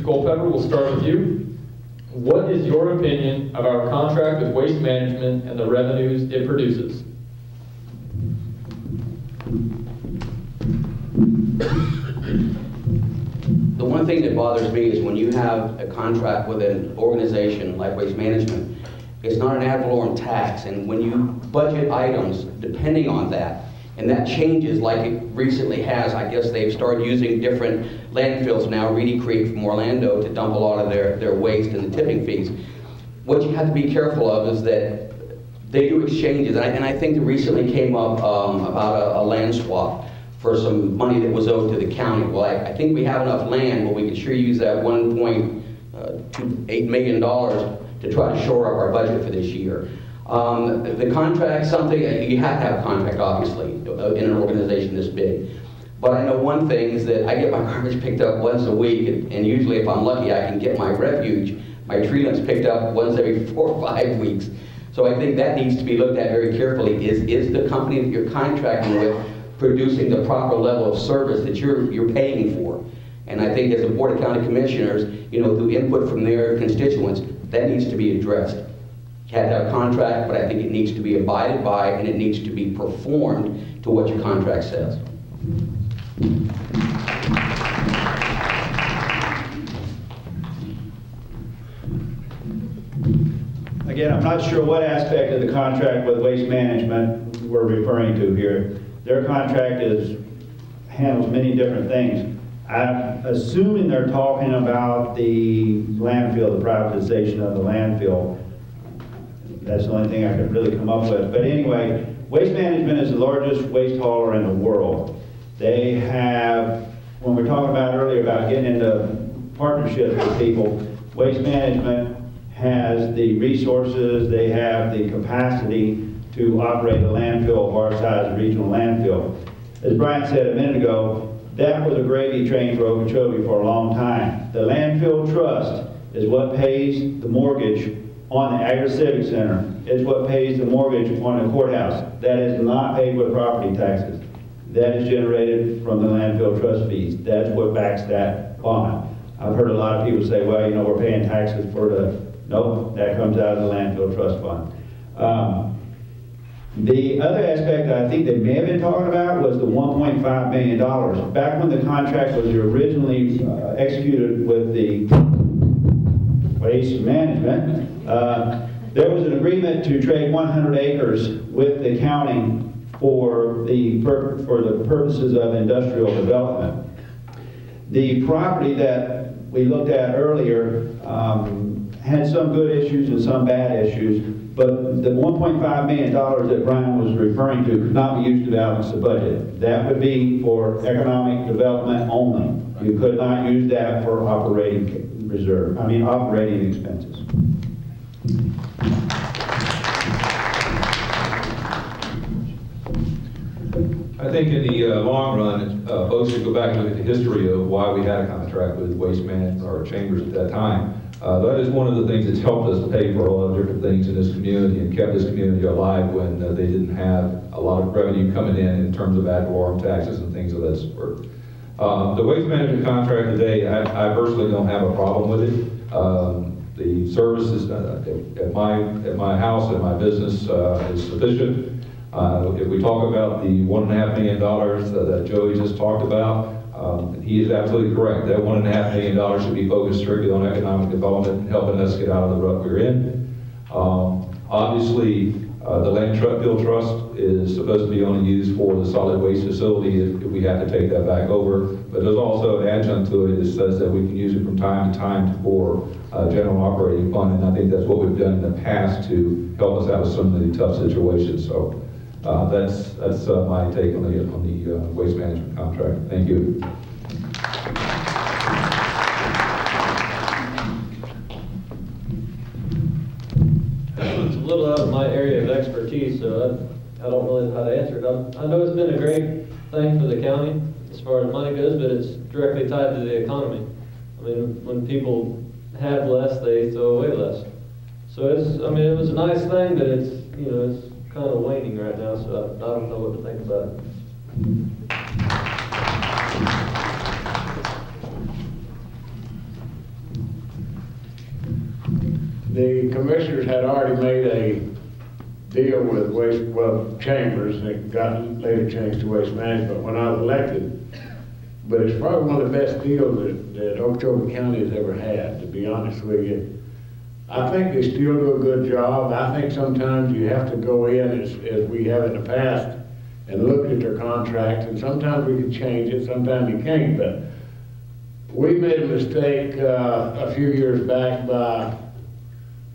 Mr. Culpepper, we'll start with you. What is your opinion of our contract with Waste Management and the revenues it produces? The one thing that bothers me is when you have a contract with an organization like Waste Management, it's not an ad valorem tax, and when you budget items depending on that, and that changes like it recently has. I guess they've started using different landfills now, Reedy Creek from Orlando, to dump a lot of their waste and the tipping fees. What you have to be careful of is that they do exchanges, and I think that recently came up about a land swap for some money that was owed to the county. Well, I think we have enough land, but we could sure use that $1.28 million to try to shore up our budget for this year. The contract, something, you have to have a contract, obviously, in an organization this big. But I know one thing is that I get my garbage picked up once a week, and usually if I'm lucky, I can get my refuge, my tree limbs picked up once every 4 or 5 weeks. So I think that needs to be looked at very carefully. Is the company that you're contracting with producing the proper level of service that you're paying for? And I think as a Board of County Commissioners, through input from their constituents, that needs to be addressed. You have to have a contract, but I think it needs to be abided by, and it needs to be performed to what your contract says. Again, I'm not sure what aspect of the contract with Waste Management we're referring to here. Their contract handles many different things. I'm assuming they're talking about the landfill, the privatization of the landfill. That's the only thing I could really come up with. But anyway, Waste Management is the largest waste hauler in the world. They have, when we were talking about earlier about getting into partnerships with people, Waste Management has the resources, they have the capacity to operate a landfill of our size, a regional landfill. As Brian said a minute ago, that was a gravy train for Okeechobee for a long time. The landfill trust is what pays the mortgage on the Agri Civic Center. It's what pays the mortgage on the courthouse. That is not paid with property taxes. That is generated from the landfill trust fees. That's what backs that bond. I've heard a lot of people say, well, we're paying taxes for the, nope, that comes out of the landfill trust fund. The other aspect that I think they may have been talking about was the $1.5 million. Back when the contract was originally executed with the Waste Management, there was an agreement to trade 100 acres with the county for the purposes of industrial development. The property that we looked at earlier had some good issues and some bad issues, but the $1.5 million that Brian was referring to could not be used to balance the budget. That would be for economic development only. You could not use that for operating operating expenses. I think in the long run, folks should go back and look at the history of why we had a contract with Waste Management or Chambers at that time. That is one of the things that's helped us pay for a lot of different things in this community and kept this community alive when they didn't have a lot of revenue coming in terms of ad valorem taxes and things of that sort. The Waste Management contract today, I personally don't have a problem with it. The services at my house and my business is sufficient. If we talk about the $1.5 million that Joey just talked about, he is absolutely correct. That $1.5 million should be focused strictly on economic development and helping us get out of the rut we're in. Obviously, the landfill trust is supposed to be only used for the solid waste facility if we have to take that back over. But there's also an adjunct to it that says that we can use it from time to time for general operating fund, and I think that's what we've done in the past to help us out of some of the tough situations. So that's my take on the waste management contract. Thank you. It's a little out of my area of expertise, so I don't really know how to answer it. I know it's been a great thing for the county as far as money goes, but it's directly tied to the economy. I mean, when people have less, they throw away less. So it was a nice thing, but it's kind of waning right now, so I don't know what to think about it. the commissioners had already made a deal with Chambers, and it got later changed to Waste Management when I was elected. But it's probably one of the best deals that Okeechobee County has ever had, to be honest with you. I think they still do a good job. I think sometimes you have to go in, as we have in the past, and look at their contract, and sometimes we can change it, sometimes you can't. But we made a mistake a few years back by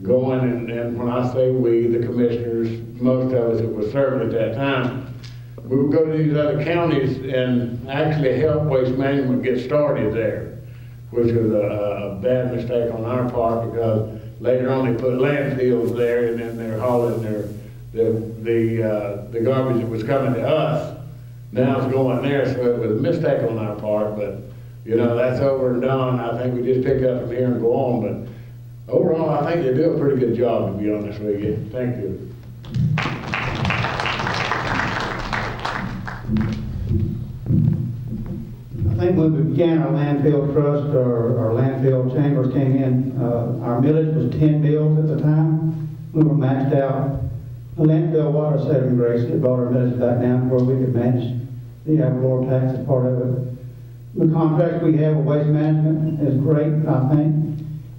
going, and when I say we, the commissioners, most of us that were serving at that time, we would go to these other counties and actually help Waste Management get started there, which was a bad mistake on our part, because later on they put landfills there, and then they're hauling the garbage that was coming to us. Now it's going there, so it was a mistake on our part, but you know, that's over and done. I think we just pick up from here and go on, but overall, I think they do a pretty good job, to be honest with you. Thank you. I think when we began our landfill trust, or our landfill chambers came in, our millage was 10 mills at the time. We were maxed out. The landfill water saving grace, it brought our millage back down to where we could manage the ad valorem tax as part of it. The contracts we have with Waste Management is great, I think.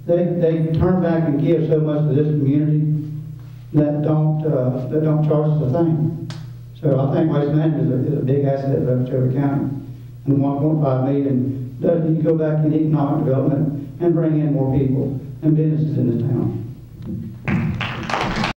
They turn back and give so much to this community that don't charge us a thing. So I think Waste Management is a big asset of Okeechobee County. And 1.5 million does need to go back in economic development and bring in more people and businesses in this town.